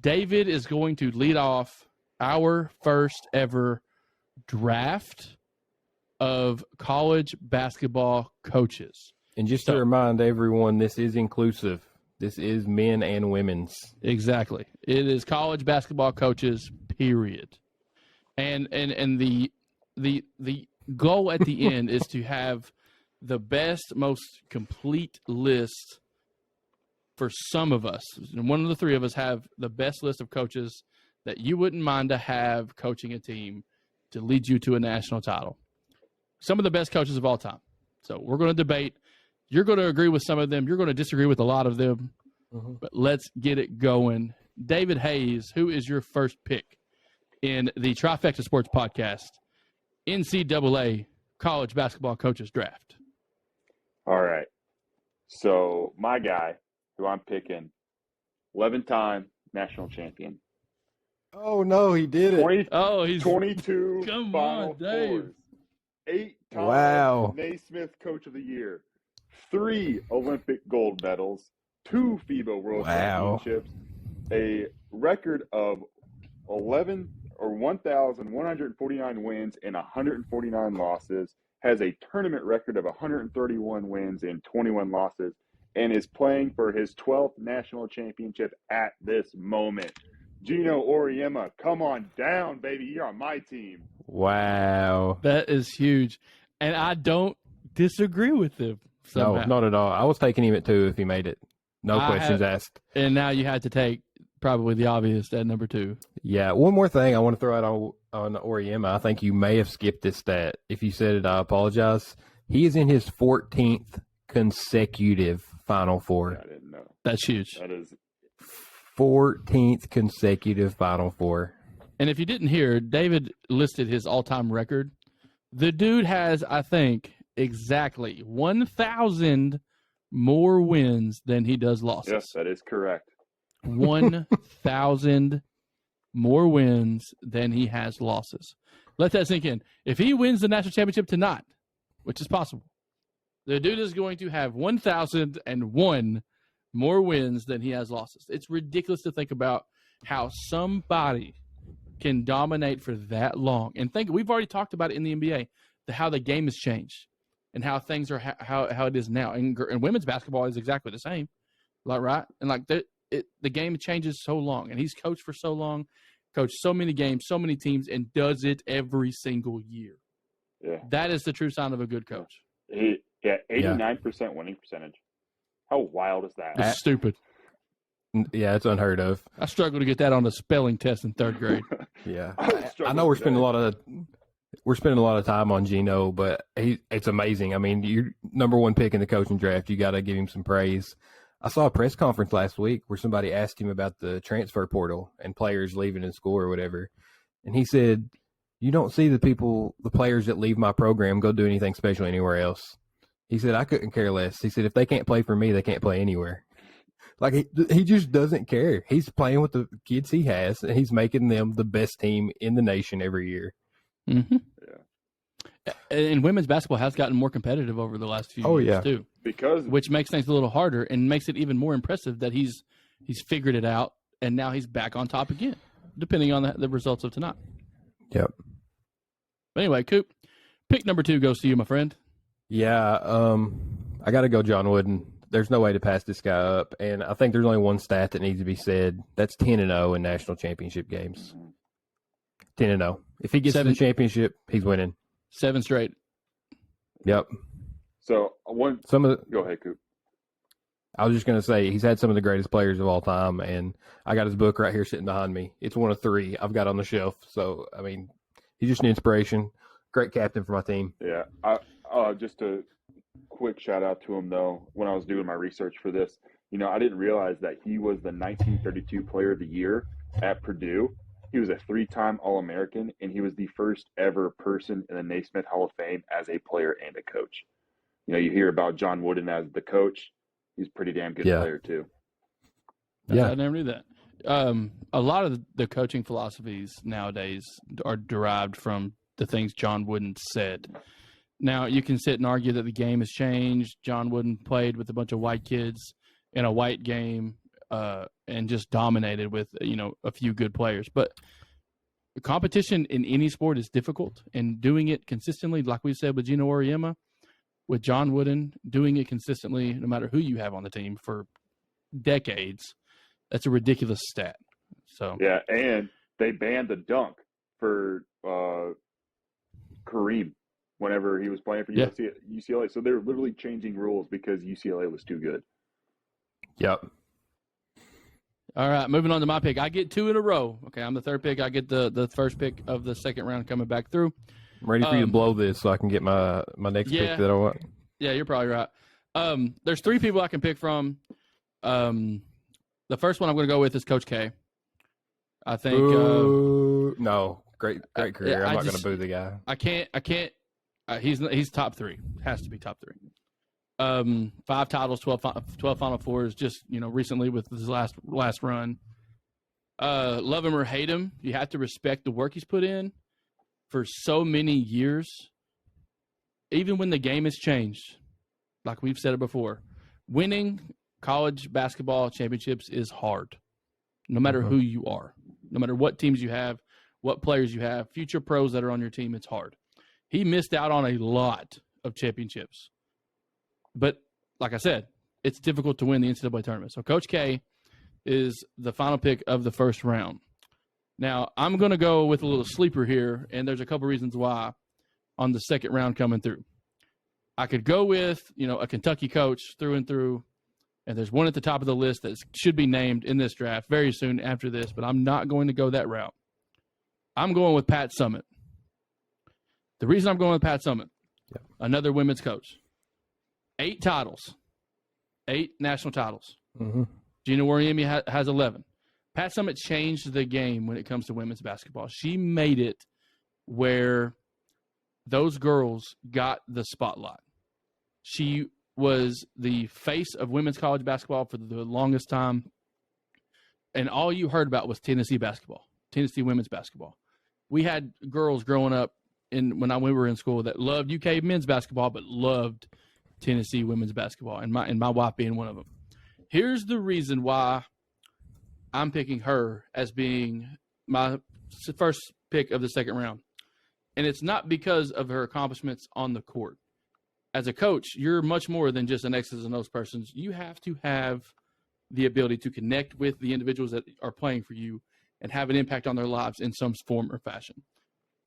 David is going to lead off our first ever draft of college basketball coaches. And just to remind everyone, this is inclusive. This is men and women's. Exactly. It is college basketball coaches, period. And the goal at the end is to have the best, most complete list for some of us. And one of the three of us have the best list of coaches that you wouldn't mind to have coaching a team to lead you to a national title. Some of the best coaches of all time. So we're going to debate. You're going to agree with some of them. You're going to disagree with a lot of them. Mm-hmm. But let's get it going. David Hayes, who is your first pick in the TRIF3CTA Sports podcast, NCAA college basketball coaches draft? All right. So my guy, who I'm picking, 11-time national champion. Oh, no, he did it. He's 22 Come Final on, Dave. Fours. 8-time Wow. Naismith Coach of the Year. 3 Olympic gold medals. 2 FIBA World Championships. A record of 1,149 wins and 149 losses. Has a tournament record of 131 wins and 21 losses. And is playing for his 12th national championship at this moment. Gino Auriemma, come on down, baby. You're on my team. Wow. That is huge. And I don't disagree with him. Somehow. No, not at all. I was taking him at 2 if he made it. No questions asked. And now you had to take probably the obvious at number 2. Yeah. One more thing I want to throw out on Auriemma. I think you may have skipped this stat. If you said it, I apologize. He is in his 14th consecutive Final Four. Yeah, I didn't know. That's huge. That is 14th consecutive Final Four. And if you didn't hear, David listed his all-time record. The dude has, I think, exactly 1,000 more wins than he does losses. Yes, that is correct. 1,000 more wins than he has losses. Let that sink in. If he wins the national championship tonight, which is possible, the dude is going to have 1,001 more wins than he has losses. It's ridiculous to think about how somebody can dominate for that long. And we've already talked about it in the NBA, how the game has changed and how things are how it is now. And women's basketball is exactly the same, right? And the game changes so long, and he's coached for so long, coached so many games, so many teams, and does it every single year. Yeah, that is the true sign of a good coach. 89% winning percentage. How wild is that? It's stupid. Yeah, it's unheard of. I struggled to get that on a spelling test in 3rd grade. Yeah, I know we're spending a lot of time on Gino, but it's amazing. I mean, you're number 1 pick in the coaching draft. You got to give him some praise. I saw a press conference last week where somebody asked him about the transfer portal and players leaving in school or whatever, and he said, "You don't see the players that leave my program go do anything special anywhere else." He said, "I couldn't care less." He said, "If they can't play for me, they can't play anywhere." Like, he just doesn't care. He's playing with the kids he has, and he's making them the best team in the nation every year. Mm-hmm. Yeah. And women's basketball has gotten more competitive over the last few years, too. Which makes things a little harder and makes it even more impressive that he's figured it out, and now he's back on top again, depending on the results of tonight. Yep. But anyway, Coop, pick number 2 goes to you, my friend. Yeah, I got to go John Wooden. There's no way to pass this guy up, and I think there's only one stat that needs to be said. That's 10-0 in national championship games. 10-0. If he gets to the championship, he's winning. 7 straight. Yep. So go ahead, Coop. I was just going to say he's had some of the greatest players of all time, and I got his book right here sitting behind me. It's one of 3 I've got on the shelf. So, I mean, he's just an inspiration. Great captain for my team. Yeah. Just a quick shout out to him, though. When I was doing my research for this, I didn't realize that he was the 1932 Player of the Year at Purdue. He was a 3-time All-American, and he was the first ever person in the Naismith Hall of Fame as a player and a coach. You hear about John Wooden as the coach. He's a pretty damn good player, too. Yeah. I never knew that. A lot of the coaching philosophies nowadays are derived from the things John Wooden said. Now, you can sit and argue that the game has changed. John Wooden played with a bunch of white kids in a white game. and just dominated with, a few good players. But competition in any sport is difficult, and doing it consistently, like we said with Gino Auriemma, with John Wooden, doing it consistently, no matter who you have on the team for decades, that's a ridiculous stat. So yeah, and they banned the dunk for Kareem whenever he was playing for UCLA. So they're literally changing rules because UCLA was too good. Yep. All right, moving on to my pick. I get 2 in a row. Okay, I'm the third pick. I get the first pick of the second round coming back through. I'm ready for you to blow this so I can get my next pick that I want. Yeah, you're probably right. There's 3 people I can pick from. The first one I'm going to go with is Coach K. I think. No, great career. I'm not going to boo the guy. I can't. He's top 3. Has to be top 3. 5 titles, 12 Final Fours. Just recently with his last run. Love him or hate him, you have to respect the work he's put in for so many years. Even when the game has changed, like we've said it before, winning college basketball championships is hard. No matter who you are, no matter what teams you have, what players you have, future pros that are on your team, it's hard. He missed out on a lot of championships. But like I said, it's difficult to win the NCAA tournament. So Coach K is the final pick of the first round. Now, I'm going to go with a little sleeper here, and there's a couple reasons why on the second round coming through. I could go with, a Kentucky coach through and through, and there's one at the top of the list that should be named in this draft very soon after this, but I'm not going to go that route. I'm going with Pat Summitt. The reason I'm going with Pat Summitt, another women's coach. 8 titles, 8 national titles. Mm-hmm. Gina Auriemma has 11. Pat Summitt changed the game when it comes to women's basketball. She made it where those girls got the spotlight. She was the face of women's college basketball for the longest time, and all you heard about was Tennessee basketball, Tennessee women's basketball. We had girls growing up when we were in school that loved UK men's basketball but loved Tennessee women's basketball, and my wife being one of them. Here's the reason why I'm picking her as being my first pick of the second round. And it's not because of her accomplishments on the court. As a coach, you're much more than just an X's and O's person. You have to have the ability to connect with the individuals that are playing for you and have an impact on their lives in some form or fashion.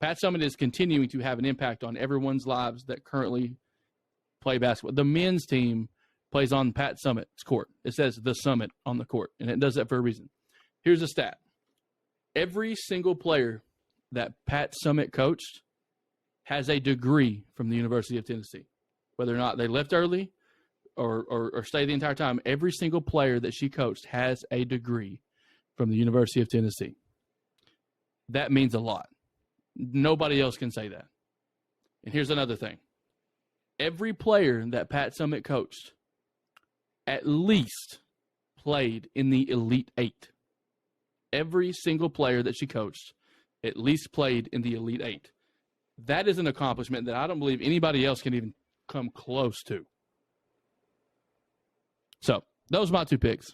Pat Summitt is continuing to have an impact on everyone's lives that currently play basketball. The men's team plays on Pat Summitt's court. It says the Summit on the court, and it does that for a reason. Here's a stat. Every single player that Pat Summitt coached has a degree from the University of Tennessee. Whether or not they left early or stayed the entire time, every single player that she coached has a degree from the University of Tennessee. That means a lot. Nobody else can say that. And here's another thing. Every player that Pat Summitt coached at least played in the Elite 8. Every single player that she coached at least played in the Elite 8. That is an accomplishment that I don't believe anybody else can even come close to. So, those are my 2 picks.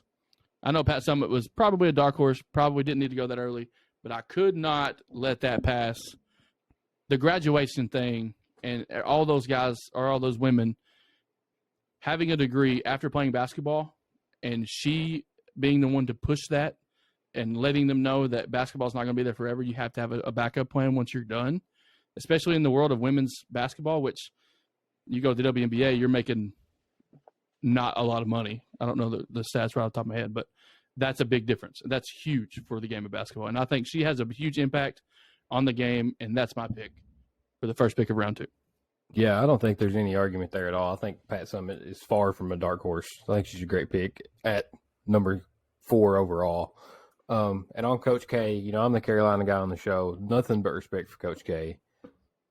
I know Pat Summitt was probably a dark horse, probably didn't need to go that early, but I could not let that pass. The graduation thing and all those guys or all those women having a degree after playing basketball and she being the one to push that and letting them know that basketball is not going to be there forever. You have to have a backup plan once you're done, especially in the world of women's basketball, which you go to the WNBA, you're making not a lot of money. I don't know the stats right off the top of my head, but that's a big difference. That's huge for the game of basketball. And I think she has a huge impact on the game, and that's my pick for the first pick of round 2. Yeah, I don't think there's any argument there at all. I think Pat Summitt is far from a dark horse. I think she's a great pick at number 4 overall. And on Coach K, I'm the Carolina guy on the show. Nothing but respect for Coach K.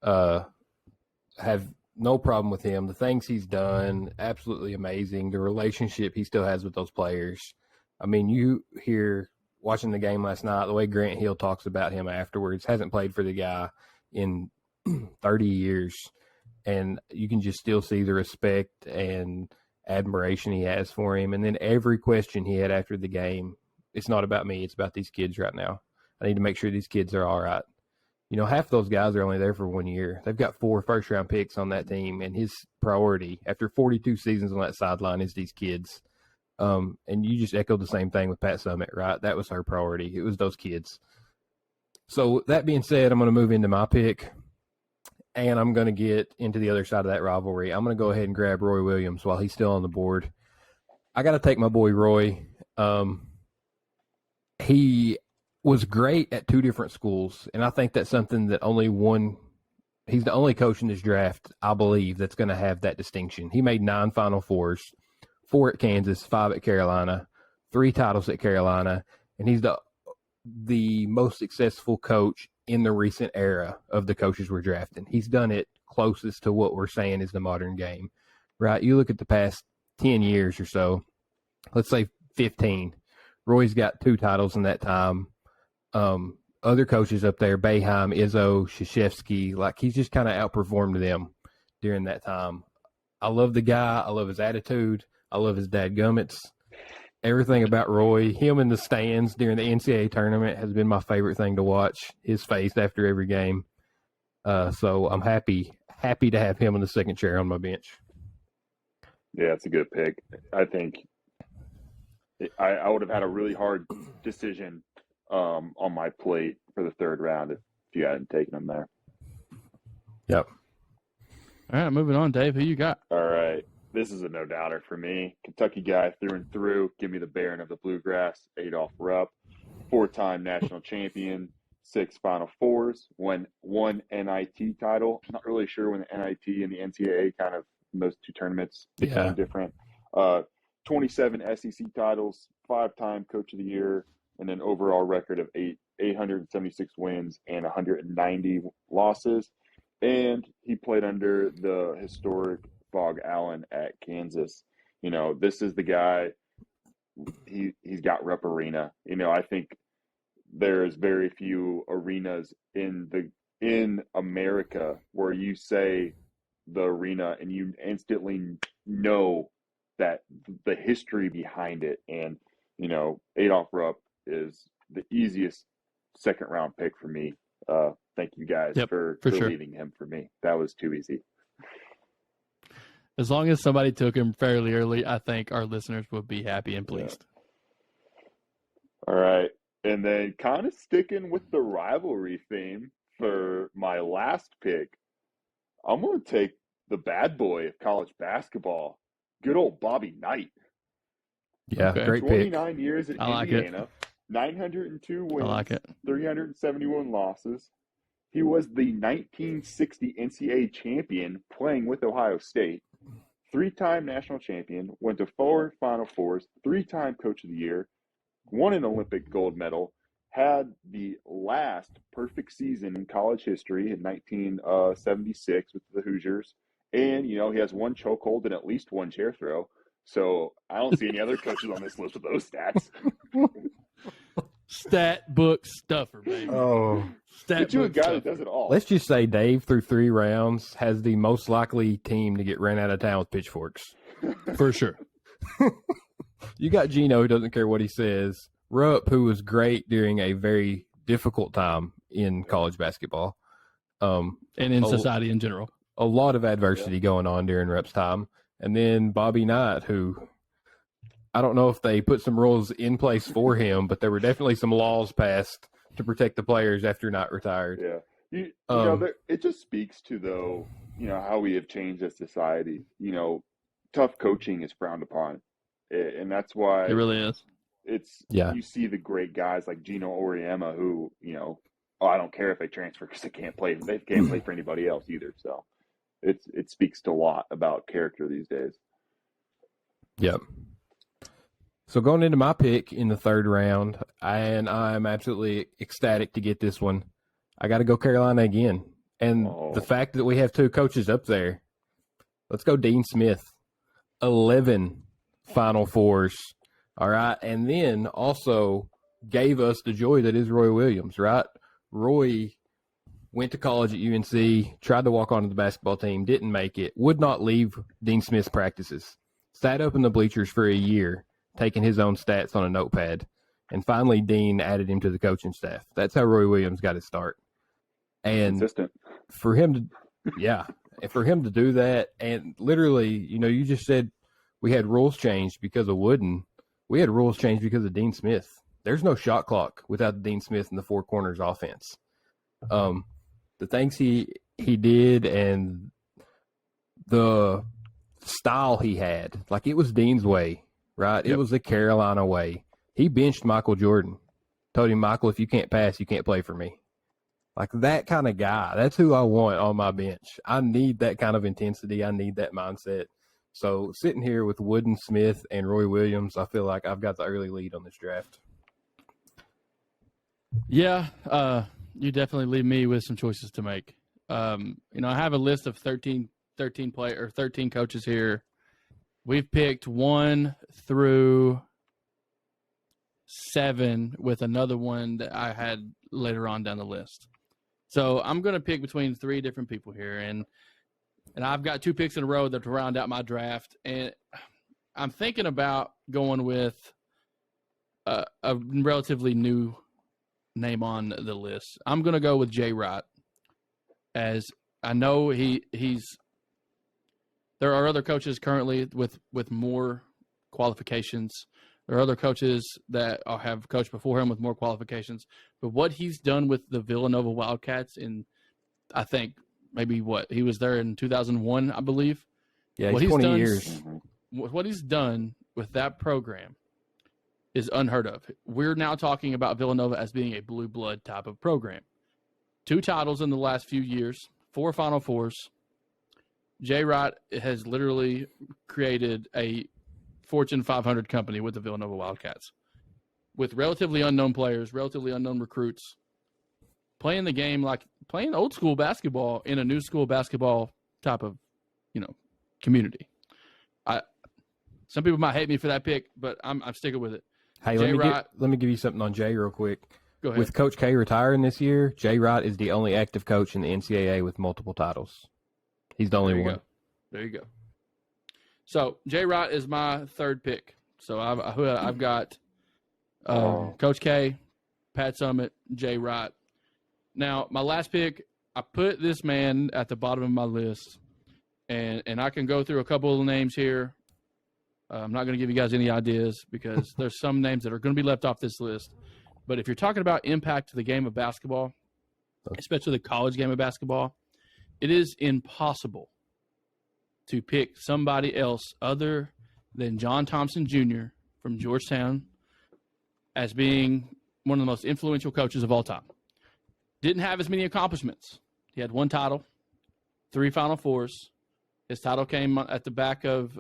Have no problem with him. The things he's done, absolutely amazing. The relationship he still has with those players. I mean, you hear watching the game last night, the way Grant Hill talks about him afterwards, hasn't played for the guy in 30 years. And you can just still see the respect and admiration he has for him. And then every question he had after the game, it's not about me, it's about these kids right now. I need to make sure these kids are all right. You know, half those guys are only there for 1 year. They've got 4 first-round picks on that team, and his priority after 42 seasons on that sideline is these kids. And you just echoed the same thing with Pat Summitt, right? That was her priority. It was those kids. So that being said, I'm going to move into my pick, and I'm going to get into the other side of that rivalry. I'm going to go ahead and grab Roy Williams while he's still on the board. I got to take my boy Roy. He was great at 2 different schools, and I think that's something that he's the only coach in this draft, I believe, that's going to have that distinction. He made 9 Final Fours, 4 at Kansas, 5 at Carolina, 3 titles at Carolina, and he's the most successful coach in the recent era of the coaches we're drafting. He's done it closest to what we're saying is the modern game, right? You look at the past 10 years or so, let's say 15. Roy's got 2 titles in that time. Other coaches up there, Boeheim, Izzo, Krzyzewski, like he's just kind of outperformed them during that time. I love the guy. I love his attitude. I love his dadgummits. Everything about Roy, him in the stands during the NCAA tournament has been my favorite thing to watch, his face after every game. So I'm happy to have him in the second chair on my bench. Yeah, it's a good pick. I think I would have had a really hard decision on my plate for the third round if you hadn't taken him there. Yep. All right, moving on, Dave. Who you got? All right. This is a no-doubter for me. Kentucky guy through and through. Give me the Baron of the Bluegrass, Adolph Rupp. 4-time national champion, 6 Final Fours, won 1 NIT title. I'm not really sure when the NIT and the NCAA kind of, those 2 tournaments became different. 27 SEC titles, 5-time Coach of the Year, and an overall record of 876 wins and 190 losses. And he played under the historic Bog Allen at Kansas. You know, this is the guy. He's got Rupp Arena. You know, I think there's very few arenas in America where you say the arena and you instantly know that the history behind it. And, you know, Adolph Rupp is the easiest second round pick for me. Thank you guys for sure. Leaving him for me. That was too easy. As long as somebody took him fairly early, I think our listeners would be happy and pleased. Yeah. All right. And then kind of sticking with the rivalry theme for my last pick, I'm going to take the bad boy of college basketball, good old Bobby Knight. Yeah, great pick. 29 years at Indiana, 902 wins, 371 losses. He was the 1960 NCAA champion playing with Ohio State, 3-time national champion, went to 4 Final Fours, 3-time Coach of the Year, won an Olympic gold medal, had the last perfect season in college history in 1976 with the Hoosiers. And, you know, he has 1 chokehold and at least 1 chair throw. So I don't see any other coaches on this list with those stats. Stat book stuffer, baby. Oh. Get you a guy that does it all. Let's just say Dave, through 3 rounds, has the most likely team to get ran out of town with pitchforks. For sure. You got Gino, who doesn't care what he says. Rupp, who was great during a very difficult time in college basketball. And in society in general. A lot of adversity going on during Rupp's time. And then Bobby Knight, who I don't know if they put some rules in place for him, but there were definitely some laws passed to protect the players after Knight retired. Yeah. You know, it just speaks to, though, you know, how we have changed as society. You know, tough coaching is frowned upon. And that's why it really is. You see the great guys like Gino Auriemma who, you know, I don't care if they transfer because they can't play. They can't play for anybody else either. So it speaks to a lot about character these days. Yep. So going into my pick in the 3rd round, and I'm absolutely ecstatic to get this one. I got to go Carolina again. And the fact that we have 2 coaches up there, let's go Dean Smith. 11 Final Fours. All right. And then also gave us the joy that is Roy Williams, right? Roy went to college at UNC, tried to walk onto the basketball team, didn't make it, would not leave Dean Smith's practices. sat up in the bleachers for a year, taking his own stats on a notepad, and finally Dean added him to the coaching staff. That's how Roy Williams got his start. And Consistent. for him to do that, and literally, you just said we had rules changed because of Wooden. We had rules changed because of Dean Smith. There's no shot clock without Dean Smith in the four corners offense. The things he did and the style he had, like it was Dean's way, right? Yep. It was the Carolina way. He benched Michael Jordan. Told him, Michael, if you can't pass, you can't play for me. Like that kind of guy. That's who I want on my bench. I need that kind of intensity. I need that mindset. So sitting here with Wooden, Smith, and Roy Williams, I feel like I've got the early lead on this draft. Yeah, you definitely leave me with some choices to make. I have a list of 13 coaches here. We've picked 1 through 7 with another one that I had later on down the list. So I'm going to pick between 3 different people here, and I've got 2 picks in a row that round out my draft, and I'm thinking about going with a relatively new name on the list. I'm going to go with Jay Wright, as I know he's. There are other coaches currently with more qualifications. There are other coaches that have coached before him with more qualifications. But what he's done with the Villanova Wildcats in, I think, maybe he was there in 2001, I believe. Yeah, 20 years. What he's done with that program is unheard of. We're now talking about Villanova as being a blue blood type of program. 2 titles in the last few years, 4 Final Fours. Jay Wright has literally created a Fortune 500 company with the Villanova Wildcats, with relatively unknown players, relatively unknown recruits, playing the game like playing old school basketball in a new school basketball type of, community. Some people might hate me for that pick, but I'm sticking with it. Hey, let me give you something on Jay real quick. Go ahead. With Coach K retiring this year, Jay Wright is the only active coach in the NCAA with multiple titles. He's the only one. There you go. So Jay Wright is my 3rd pick. So I've got Coach K, Pat Summitt, Jay Wright. Now my last pick, I put this man at the bottom of my list, and I can go through a couple of names here. I'm not going to give you guys any ideas because there's some names that are going to be left off this list. But if you're talking about impact to the game of basketball, especially the college game of basketball, it is impossible to pick somebody else other than John Thompson Jr. from Georgetown as being one of the most influential coaches of all time. Didn't have as many accomplishments. He had 1 title, 3 Final Fours. His title came at the back of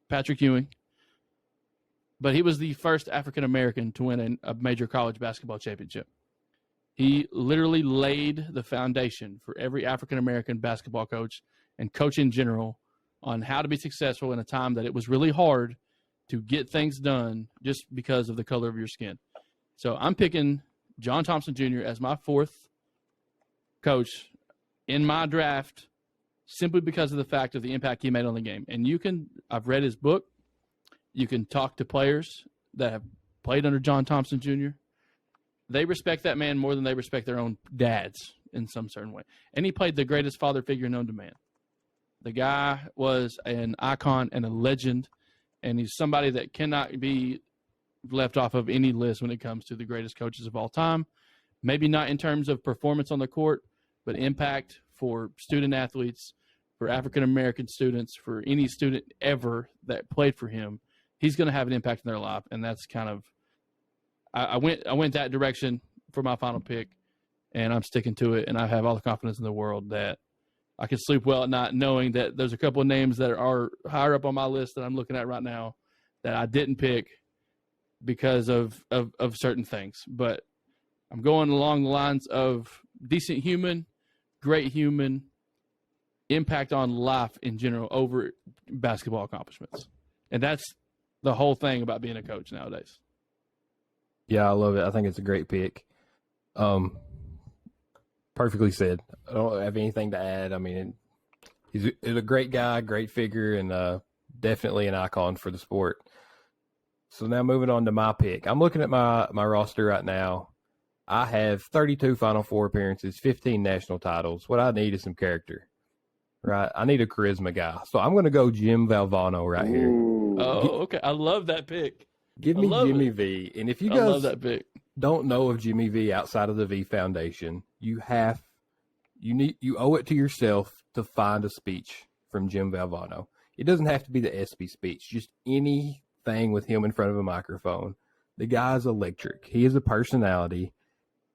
Patrick Ewing. But he was the first African-American to win a major college basketball championship. He literally laid the foundation for every African-American basketball coach and coach in general on how to be successful in a time that it was really hard to get things done just because of the color of your skin. So I'm picking John Thompson Jr. as my 4th coach in my draft simply because of the fact of the impact he made on the game. And I've read his book. You can talk to players that have played under John Thompson Jr. They respect that man more than they respect their own dads in some certain way. And he played the greatest father figure known to man. The guy was an icon and a legend, and he's somebody that cannot be left off of any list when it comes to the greatest coaches of all time. Maybe not in terms of performance on the court, but impact for student athletes, for African-American students, for any student ever that played for him. He's going to have an impact in their life, and that's kind of I went that direction for my final pick, and I'm sticking to it, and I have all the confidence in the world that I can sleep well at night knowing that there's a couple of names that are higher up on my list that I'm looking at right now that I didn't pick because of certain things. But I'm going along the lines of decent human, great human, impact on life in general over basketball accomplishments. And that's the whole thing about being a coach nowadays. Yeah, I love it. I think it's a great pick. Perfectly said. I don't have anything to add. I mean, he's a great guy, great figure, and definitely an icon for the sport. So now moving on to my pick. I'm looking at my roster right now. I have 32 Final Four appearances, 15 national titles. What I need is some character, right? I need a charisma guy. So I'm going to go Jim Valvano right here. Oh, okay. I love that pick. Give me Jimmy V. And if you guys love that pick. Don't know of Jimmy V outside of the V Foundation, you owe it to yourself to find a speech from Jim Valvano. It doesn't have to be the ESPY speech, just anything with him in front of a microphone. The guy's electric. He is a personality.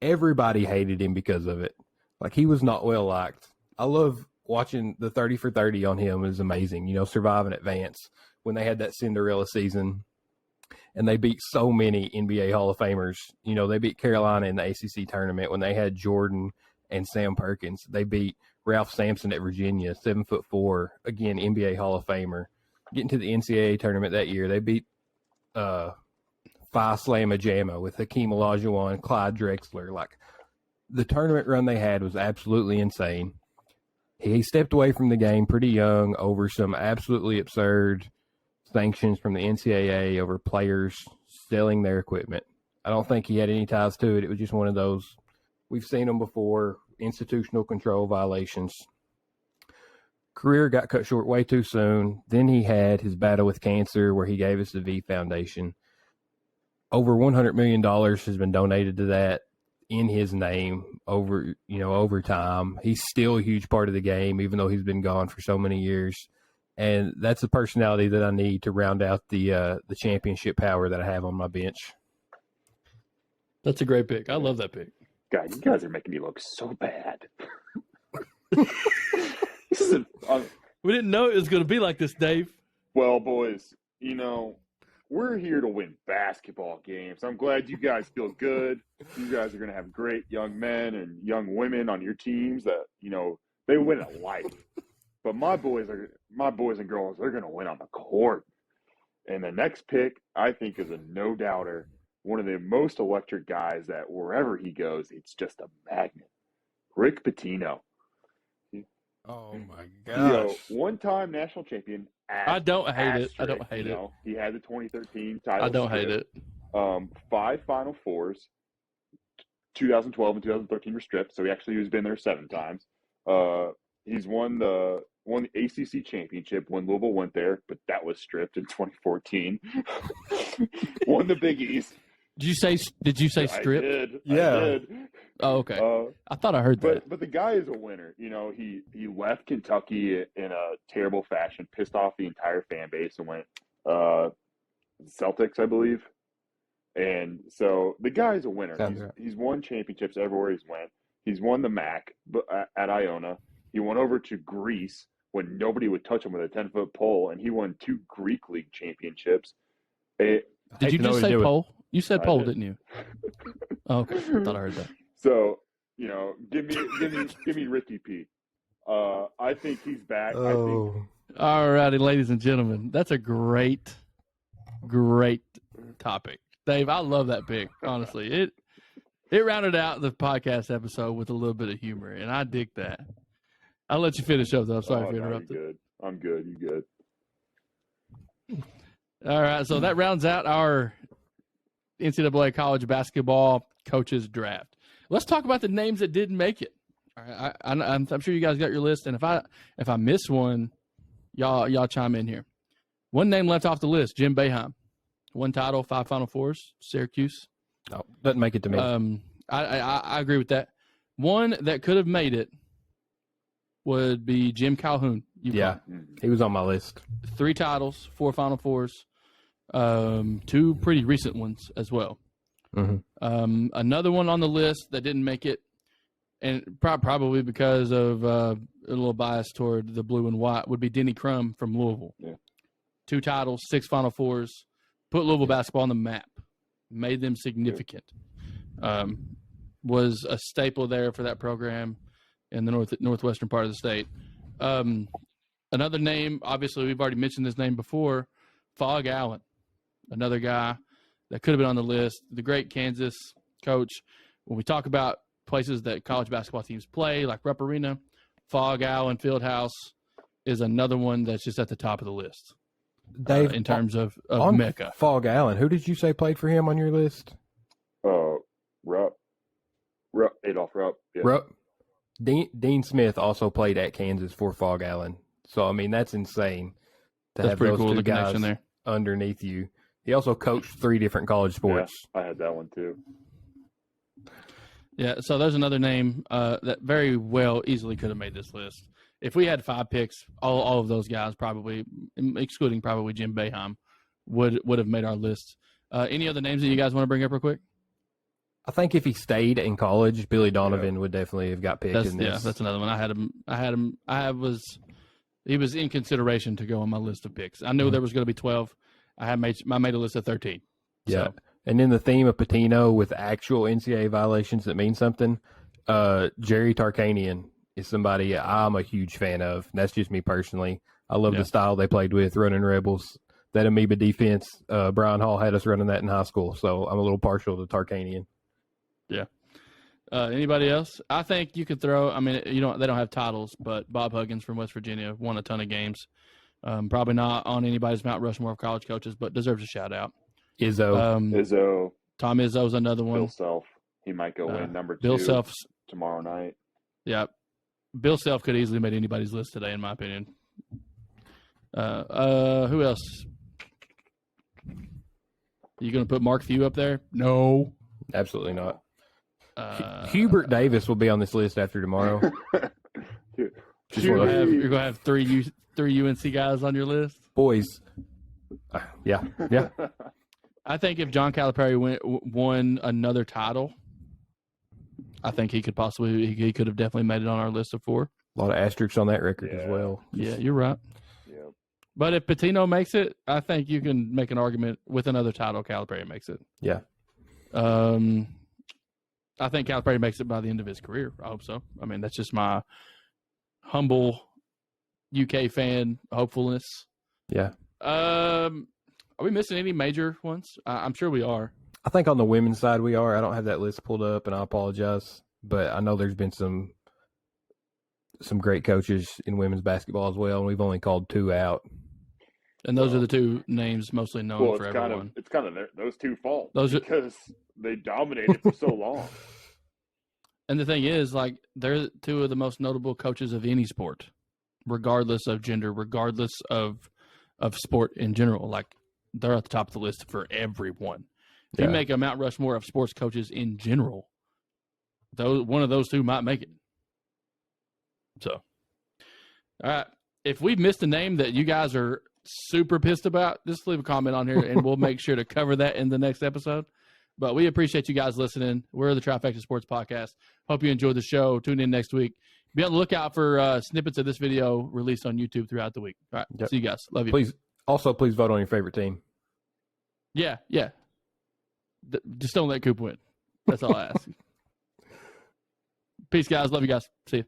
Everybody hated him because of it. Like, he was not well liked. I love watching the 30 for 30 on him. It was amazing. Surviving Advance when they had that Cinderella season and they beat so many NBA Hall of Famers. They beat Carolina in the ACC tournament when they had Jordan and Sam Perkins. They beat Ralph Sampson at Virginia, 7'4", again, NBA Hall of Famer. Getting to the NCAA tournament that year, they beat Phi Slama Jama with Hakeem Olajuwon, Clyde Drexler. Like, the tournament run they had was absolutely insane. He stepped away from the game pretty young over some absolutely absurd sanctions from the NCAA over players selling their equipment. I don't think he had any ties to it. It was just one of those, we've seen them before, institutional control violations. Career got cut short way too soon. Then he had his battle with cancer where he gave us the V Foundation. Over $100 million has been donated to that in his name over time. He's still a huge part of the game, even though he's been gone for so many years. And that's the personality that I need to round out the championship power that I have on my bench. That's a great pick. I love that pick. God, you guys are making me look so bad. We didn't know it was going to be like this, Dave. Well, boys, we're here to win basketball games. I'm glad you guys feel good. You guys are going to have great young men and young women on your teams that, they win at life. But my boys and girls, they're going to win on the court. And the next pick, I think, is a no-doubter. One of the most electric guys that wherever he goes, it's just a magnet. Rick Pitino. Oh, my gosh. One-time national champion. I don't hate it. I don't hate it. He had the 2013 title. I don't hate it. 5 Final Fours. 2012 and 2013 were stripped, so he's been there 7 times. He's won the ACC championship when Louisville went there, but that was stripped in 2014. Won the Big East. Did you say strip? I did. Yeah. I did. Oh, okay. I thought I heard that. But the guy is a winner. He left Kentucky in a terrible fashion, pissed off the entire fan base, and went Celtics, I believe. And so the guy is a winner. He's won championships everywhere he's went. He's won the MAC at Iona. He went over to Greece when nobody would touch him with a 10-foot pole, and he won 2 Greek League championships. Did you just say pole? You said pole, didn't you? Oh, okay. I thought I heard that. So, give me Ricky P. I think he's back. Oh. All righty, ladies and gentlemen. That's a great topic. Dave, I love that pick, honestly. It rounded out the podcast episode with a little bit of humor, and I dig that. I'll let you finish up, though. I'm sorry for interrupting. Good. I'm good. You good. All right, so that rounds out our NCAA college basketball coaches draft. Let's talk about the names that didn't make it. All right, I'm sure you guys got your list, and if I miss one, y'all chime in here. One name left off the list: Jim Boeheim. 1 title, 5 Final Fours, Syracuse. No, doesn't make it to me. I agree with that. One that could have made it would be Jim Calhoun. Yeah, he was on my list. 3 titles, 4 Final Fours, 2 pretty recent ones as well. Mm-hmm. Another one on the list that didn't make it, and probably because of a little bias toward the blue and white, would be Denny Crum from Louisville. Yeah. 2 titles, 6 Final Fours, put Louisville basketball on the map, made them significant. Was a staple there for that program in the northwestern part of the state. Another name, obviously, we've already mentioned this name before, Phog Allen, another guy that could have been on the list. The great Kansas coach. When we talk about places that college basketball teams play, like Rupp Arena, Phog Allen Fieldhouse is another one that's just at the top of the list. Dave, in terms of on Mecca. Fog Allen, who did you say played for him on your list? Adolph Rupp. Yeah. Rupp. Dean Smith also played at Kansas for Fog Allen. So, I mean, that's insane to have those cool, two the guys connection there underneath you. He also coached 3 different college sports. Yeah, I had that one too. Yeah, so there's another name that very well easily could have made this list. If we had 5 picks, all of those guys probably, excluding probably Jim Boeheim, would have made our list. Any other names that you guys want to bring up real quick? I think if he stayed in college, Billy Donovan would definitely have got picked in this. Yeah, that's another one. He was in consideration to go on my list of picks. I knew there was going to be 12. I made a list of 13. Yeah. So. And in the theme of Patino with actual NCAA violations that mean something, Jerry Tarkanian is somebody I'm a huge fan of. That's just me personally. I love the style they played with, running Rebels. That amoeba defense, Brian Hall had us running that in high school, so I'm a little partial to Tarkanian. Yeah. Anybody else? I think you could throw. I mean, they don't have titles, but Bob Huggins from West Virginia won a ton of games. Probably not on anybody's Mount Rushmore of college coaches, but deserves a shout out. Izzo. Tom Izzo's another one. Bill Self. He might go win number 2. Bill Self's tomorrow night. Yeah. Bill Self could easily made anybody's list today, in my opinion. Who else? You going to put Mark Few up there? No. Absolutely not. Hubert Davis will be on this list after tomorrow. You're going to have three UNC guys on your list? Boys. Yeah. I think if John Calipari won another title, I think he could have definitely made it on our list of 4. A lot of asterisks on that record as well. Yeah, you're right. Yeah. But if Patino makes it, I think you can make an argument with another title. Calipari makes it. Yeah. I think Calipari makes it by the end of his career. I hope so. I mean, that's just my humble UK fan hopefulness. Yeah. Are we missing any major ones? I'm sure we are. I think on the women's side we are. I don't have that list pulled up, and I apologize. But I know there's been some great coaches in women's basketball as well, and we've only called 2 out. And those are the 2 names mostly known for everyone. It's kind of those 2 fault because they dominated for so long. And the thing is, like, they're 2 of the most notable coaches of any sport, regardless of gender, regardless of sport in general. Like, they're at the top of the list for everyone. If you make a Mount Rushmore of sports coaches in general, one of those 2 might make it. So, all right. If we've missed a name that you guys are super pissed about, just leave a comment on here, and we'll make sure to cover that in the next episode. But we appreciate you guys listening. We're the TRIF3CTA Sports Podcast. Hope you enjoyed the show. Tune in next week. Be on the lookout for snippets of this video released on YouTube throughout the week. All right. See you guys. Love you. Please vote on your favorite team. Yeah. Just don't let Coop win. That's all I ask. Peace, guys. Love you guys. See you.